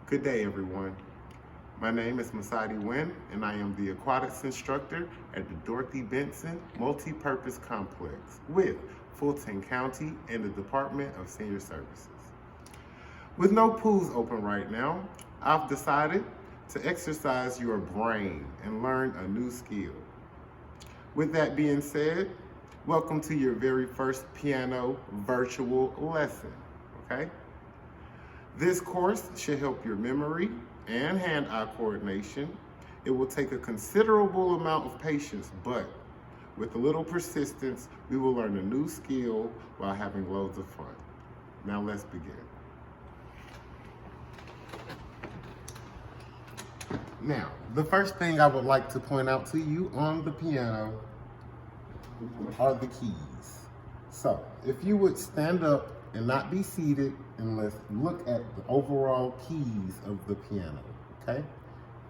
Good day, everyone. My name is Masadi Wynn, and I am the aquatics instructor at the Dorothy Benson Multi-Purpose Complex with Fulton County and the Department of Senior Services. With no pools open right now, I've decided to exercise your brain and learn a new skill. With that being said, welcome to your very first piano virtual lesson, okay? This course should help your memory and hand-eye coordination. It will take a considerable amount of patience, but with a little persistence, we will learn a new skill while having loads of fun. Now let's begin. Now, the first thing I would like to point out to you on the piano are the keys. So, if you would stand up and not be seated, and let's look at the overall keys of the piano, okay?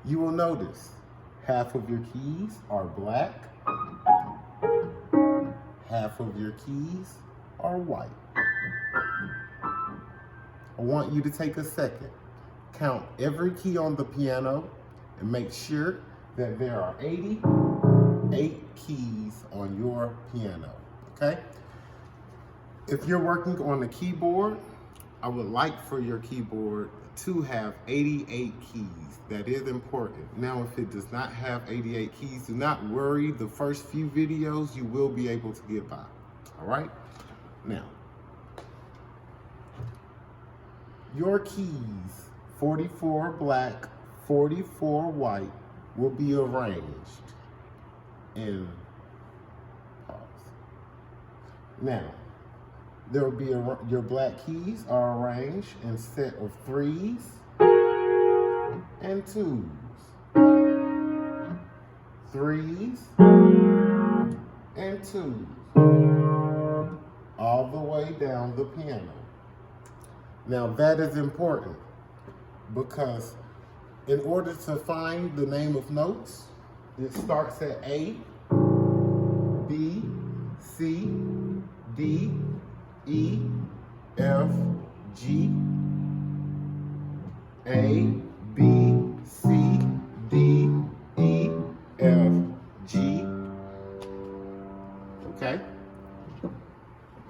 You will notice half of your keys are black, half of your keys are white. I want you to take a second, count every key on the piano, and make sure that there are 88 keys on your piano, okay? If you're working on a keyboard, I would like for your keyboard to have 88 keys. That is important. Now, if it does not have 88 keys, do not worry. The first few videos, you will be able to get by, all right? Now, your keys, 44 black, 44 white, will be arranged in pause. Now, there will be your black keys are arranged in set of 3s and 2s. 3s and 2s. All the way down the piano. Now that is important because in order to find the name of notes, it starts at A, B, C, D, E, F, G, A, B, C, D, E, F, G. Okay?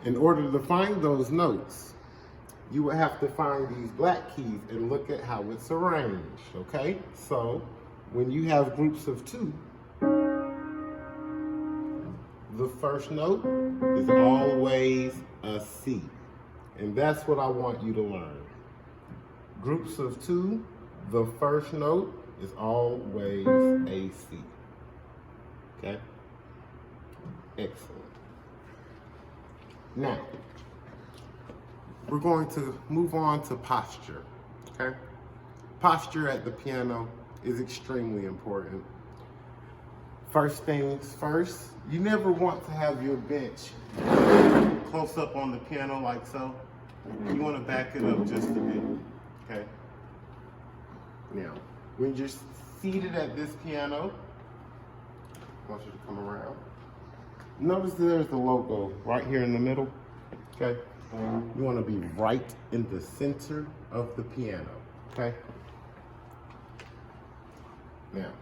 In order to find those notes, you would have to find these black keys and look at how it's arranged, okay? So, when you have groups of 2, the first note is always a C. And that's what I want you to learn. Groups of 2, the first note is always a C. Okay? Excellent. Now, we're going to move on to posture, okay? Posture at the piano is extremely important. First things first, you never want to have your bench close up on the piano like so. You want to back it up just a bit, okay? Now, when you're seated at this piano, I want you to come around. Notice there's the logo right here in the middle, okay? You want to be right in the center of the piano, okay? Now,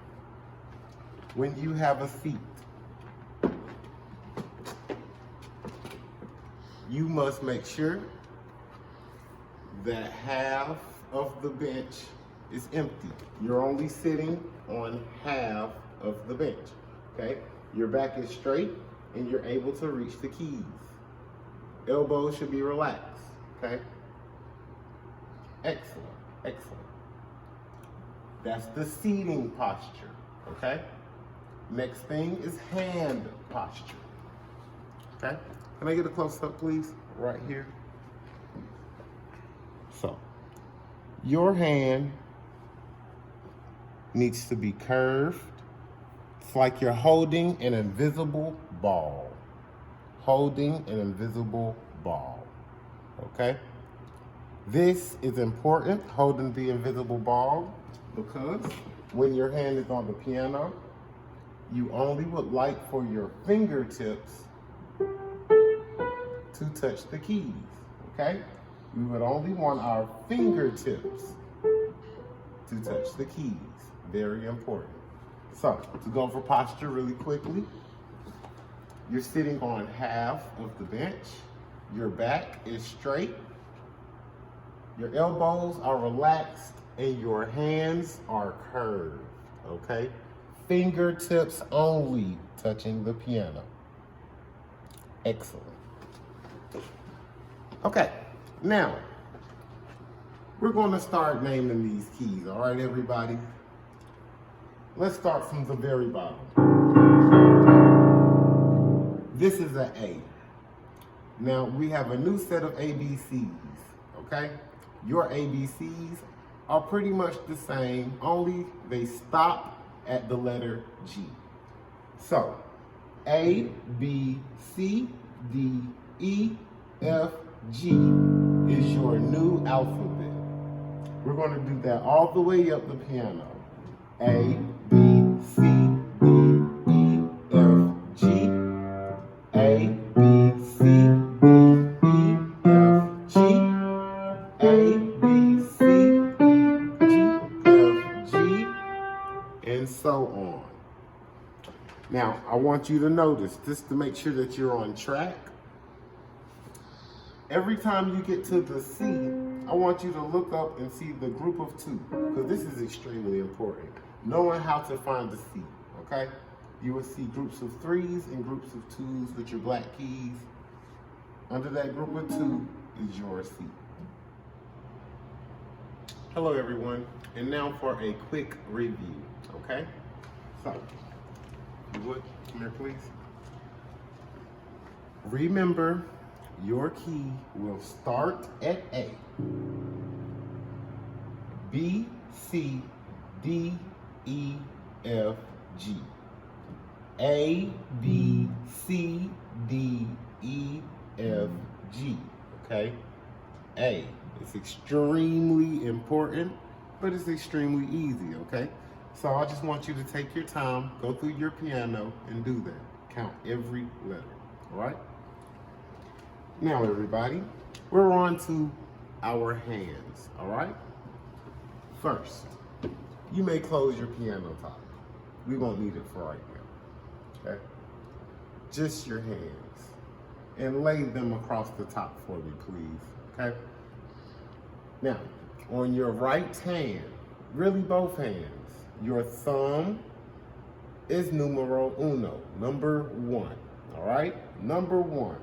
when you have a seat, you must make sure that half of the bench is empty. You're only sitting on half of the bench, okay? Your back is straight and you're able to reach the keys. Elbows should be relaxed, okay? Excellent, excellent. That's the seating posture, okay? Next thing is hand posture, okay? Can I get a close-up, please? Right here. So, your hand needs to be curved. It's like you're holding an invisible ball. Holding an invisible ball, okay? This is important, holding the invisible ball, because when your hand is on the piano, you only would like for your fingertips to touch the keys, okay? We would only want our fingertips to touch the keys. Very important. So, to go over posture really quickly, you're sitting on half of the bench. Your back is straight. Your elbows are relaxed and your hands are curved, okay? Fingertips only touching the piano. Excellent. Okay, now, we're gonna start naming these keys, all right, everybody? Let's start from the very bottom. This is an A. Now, we have a new set of ABCs, okay? Your ABCs are pretty much the same, only they stop at the letter G. So, A, B, C, D, E, F, G is your new alphabet. We're going to do that all the way up the piano. A, B, C, D, E, F, G. A, B, C, D, E, F, G. A, B, C, D, G, F, G, and so on. Now, I want you to notice, just to make sure that you're on track, every time you get to the C, I want you to look up and see the group of two, because this is extremely important. Knowing how to find the C, okay? You will see groups of threes and groups of twos with your black keys. Under that group of two is your C. Hello, everyone, and now for a quick review, okay? So, if you would, come here, please. Remember, your key will start at A. B, C, D, E, F, G. A, B, C, D, E, F, G, okay? A. It's extremely important, but it's extremely easy, okay? So I just want you to take your time, go through your piano, and do that. Count every letter, all right? Now, everybody, we're on to our hands, all right? First, you may close your piano top. We won't need it for right now, okay? Just your hands, and lay them across the top for me, please, okay? Now, on your right hand, really both hands, your thumb is numero uno, number one, all right? Number one.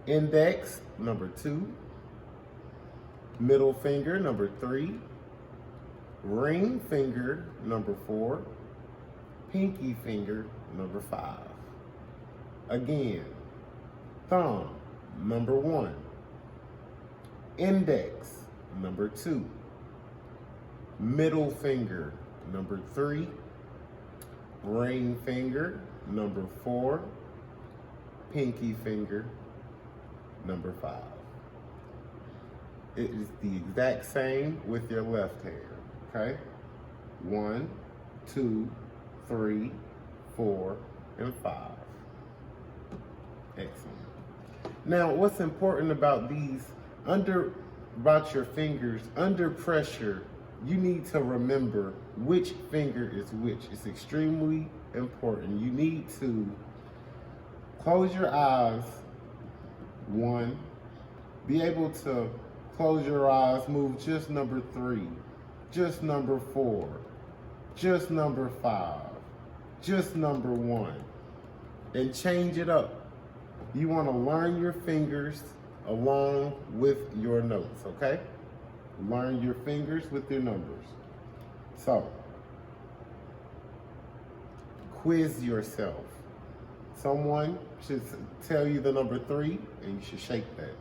Index, number two. Middle finger, number three. Ring finger, number four. Pinky finger, number five. Again, thumb, number one. Index, number two. Middle finger, number three. Ring finger, number four. Pinky finger, number five. It is the exact same with your left hand, okay? 1, 2, 3, 4, and 5. Excellent. Now, what's important about about your fingers, under pressure, you need to remember which finger is which. It's extremely important. You need to close your eyes. 1, be able to close your eyes, move just number 3, just number 4, just number 5, just number 1, and change it up. You want to learn your fingers along with your notes, okay? Learn your fingers with your numbers. So, quiz yourself. Someone should tell you the number 3, and you should shake that.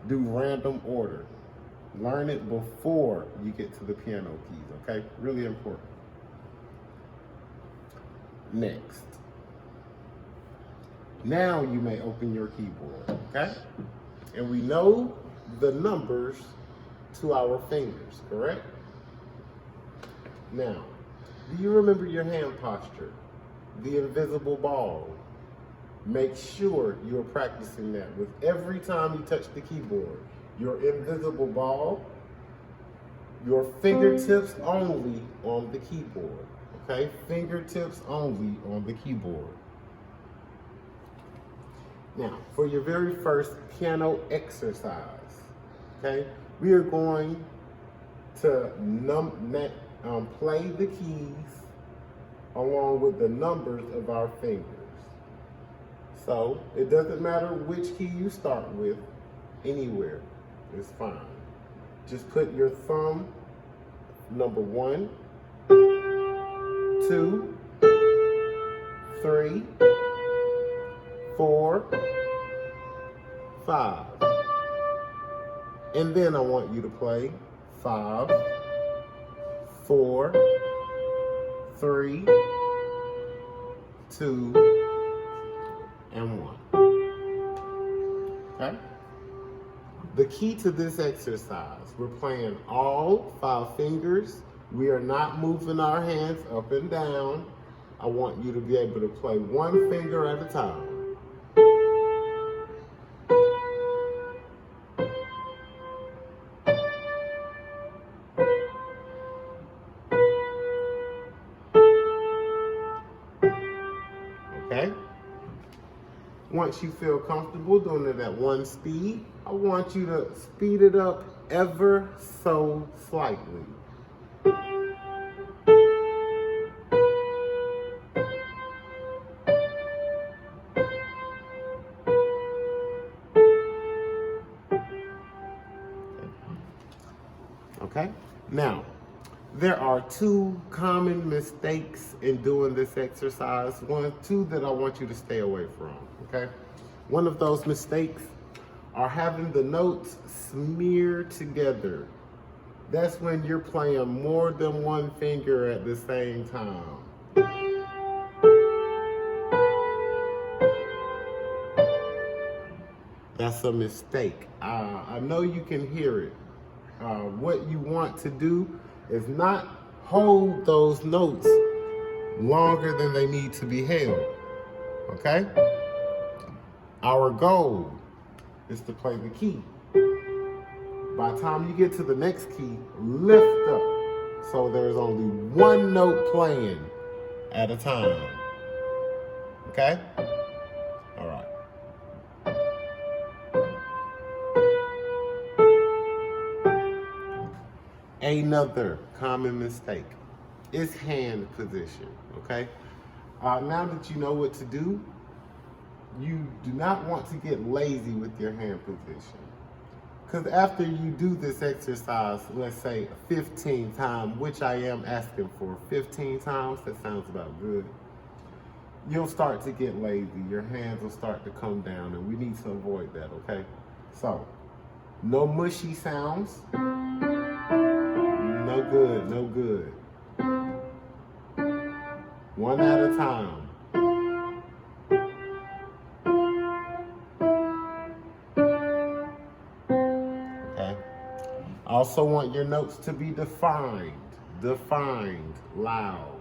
Do random order. Learn it before you get to the piano keys, okay? Really important. Next. Now you may open your keyboard, okay? And we know the numbers to our fingers, correct? Now, do you remember your hand posture? The invisible ball. Make sure you're practicing that with every time you touch the keyboard. Your invisible ball your fingertips only on the keyboard, okay? Fingertips only on the keyboard. Now, for your very first piano exercise, okay, we are going to play the keys along with the numbers of our fingers. So, it doesn't matter which key you start with, anywhere is fine. Just put your thumb, number 1, 2, 3, 4, 5. And then I want you to play 5, 4, 3, 2, and 1. Okay? The key to this exercise, we're playing all 5 fingers. We are not moving our hands up and down. I want you to be able to play 1 finger at a time. Okay? Once you feel comfortable doing it at 1 speed, I want you to speed it up ever so slightly. Okay? Now, there are 2 common mistakes in doing this exercise. 2 that I want you to stay away from, okay? One of those mistakes are having the notes smeared together. That's when you're playing more than 1 finger at the same time. That's a mistake. I know you can hear it. What you want to do is not hold those notes longer than they need to be held, okay? Our goal is to play the key. By the time you get to the next key, lift up. So there's only 1 note playing at a time, okay? All right. Another common mistake is hand position, okay? Now that you know what to do, you do not want to get lazy with your hand position. Because after you do this exercise, let's say 15 times, which I am asking for 15 times, that sounds about good, you'll start to get lazy. Your hands will start to come down, and we need to avoid that, okay? So, no mushy sounds. No good, no good. 1 at a time. Okay. I also want your notes to be defined, loud.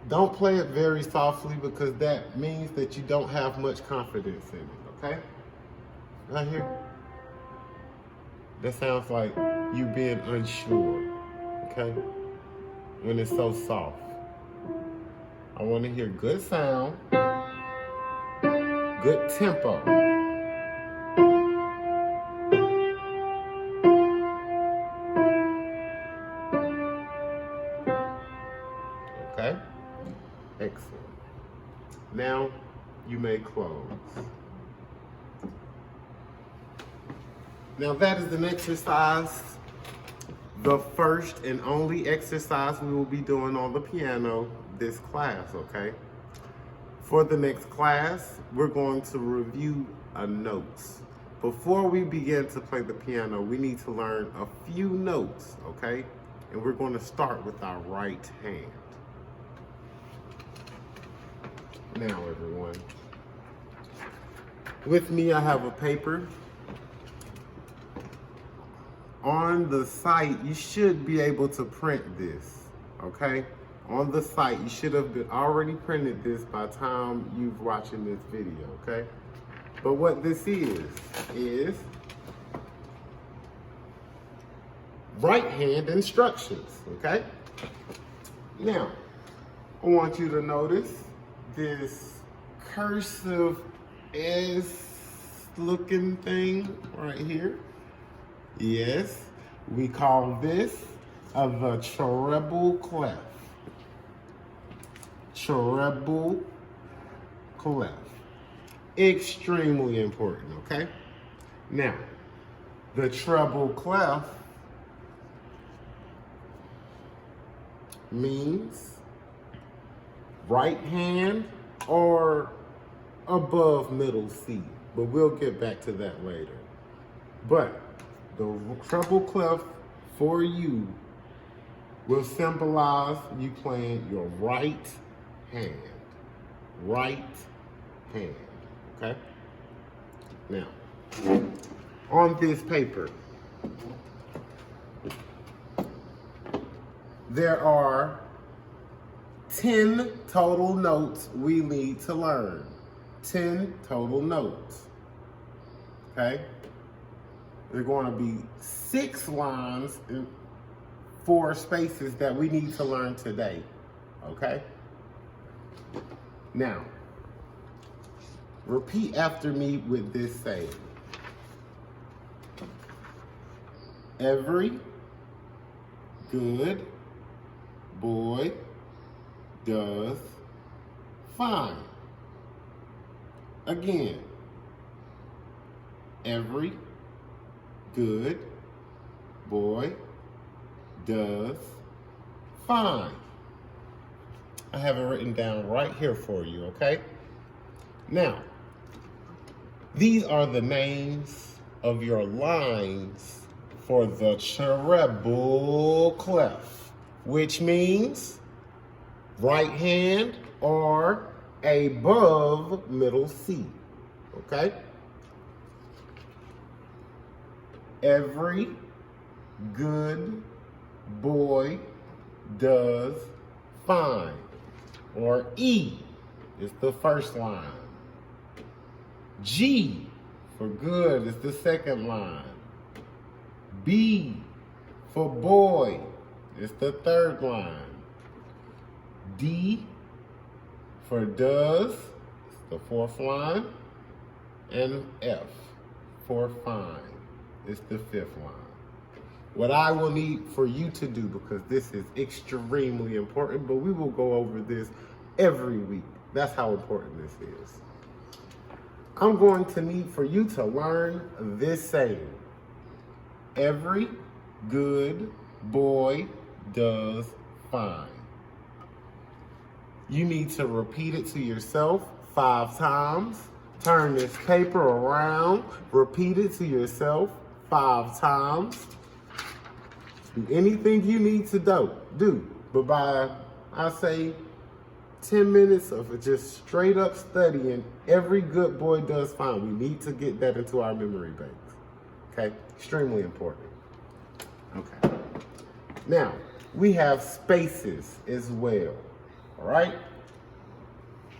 Don't play it very softly because that means that you don't have much confidence in it, okay? Right here. That sounds like you being unsure, okay? When it's so soft. I want to hear good sound, good tempo. Okay? Excellent. Now you may close. Now that is an exercise, the first and only exercise we will be doing on the piano this class, okay? For the next class, we're going to review notes. Before we begin to play the piano, we need to learn a few notes, okay? And we're going to start with our right hand. Now, everyone, with me I have a paper. On the site, you should be able to print this, okay? On the site, you should have already printed this by the time you've watching this video, okay? But what this is right hand instructions, okay? Now, I want you to notice this cursive S looking thing right here. Yes, we call this the treble clef. Treble clef. Extremely important, okay? Now, the treble clef means right hand or above middle C, but we'll get back to that later. But the treble clef for you will symbolize you playing your right hand. Right hand, okay? Now, on this paper, there are 10 total notes we need to learn. 10 total notes, okay? There are going to be 6 lines and 4 spaces that we need to learn today, okay? Now, repeat after me with this saying. Every good boy does fine. Again, every good boy does fine. I have it written down right here for you, okay? Now, these are the names of your lines for the treble clef, which means right hand or above middle C, okay? Every good boy does fine, or E is the first line. G for good is the second line. B for boy is the third line. D for does is the fourth line. And F for fine is the fifth line. What I will need for you to do, because this is extremely important, but we will go over this every week. That's how important this is. I'm going to need for you to learn this saying. Every good boy does fine. You need to repeat it to yourself 5 times. Turn this paper around. Repeat it to yourself 5 times. Do anything you need to do. But by, I say, 10 minutes of just straight up studying, every good boy does fine. We need to get that into our memory banks. Okay? Extremely important. Okay. Now, we have spaces as well. All right?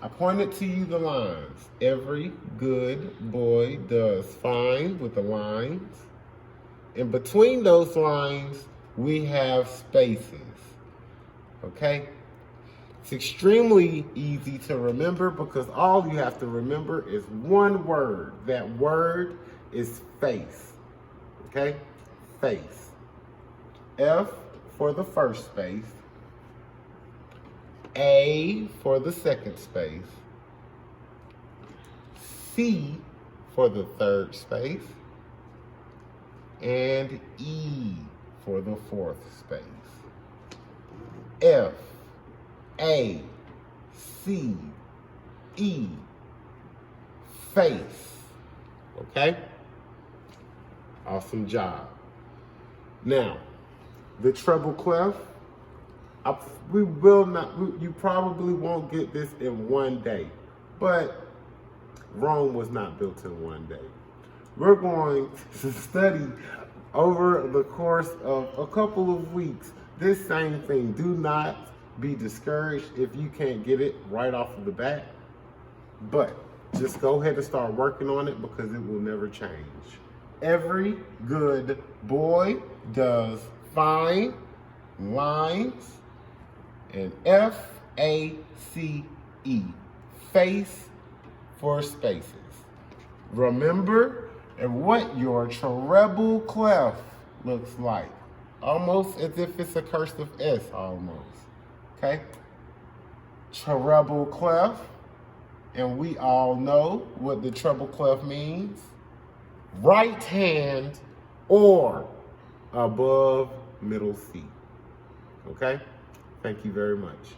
I pointed to you the lines. Every good boy does fine with the lines. In between those lines, we have spaces. Okay? It's extremely easy to remember because all you have to remember is one word. That word is face. Okay? Face. F for the first space. A for the second space. C for the third space. And E for the fourth space. F, A, C, E, face. Okay? Awesome job. Now, the treble clef, you probably won't get this in one day, but Rome was not built in one day. We're going to study over the course of a couple of weeks this same thing. Do not be discouraged if you can't get it right off of the bat, but just go ahead and start working on it because it will never change. Every good boy does find lines, and F-A-C-E, face for spaces. Remember what your treble clef looks like. Almost as if it's a cursive S, almost. Okay? Treble clef. And we all know what the treble clef means. Right hand or above middle C. Okay? Thank you very much.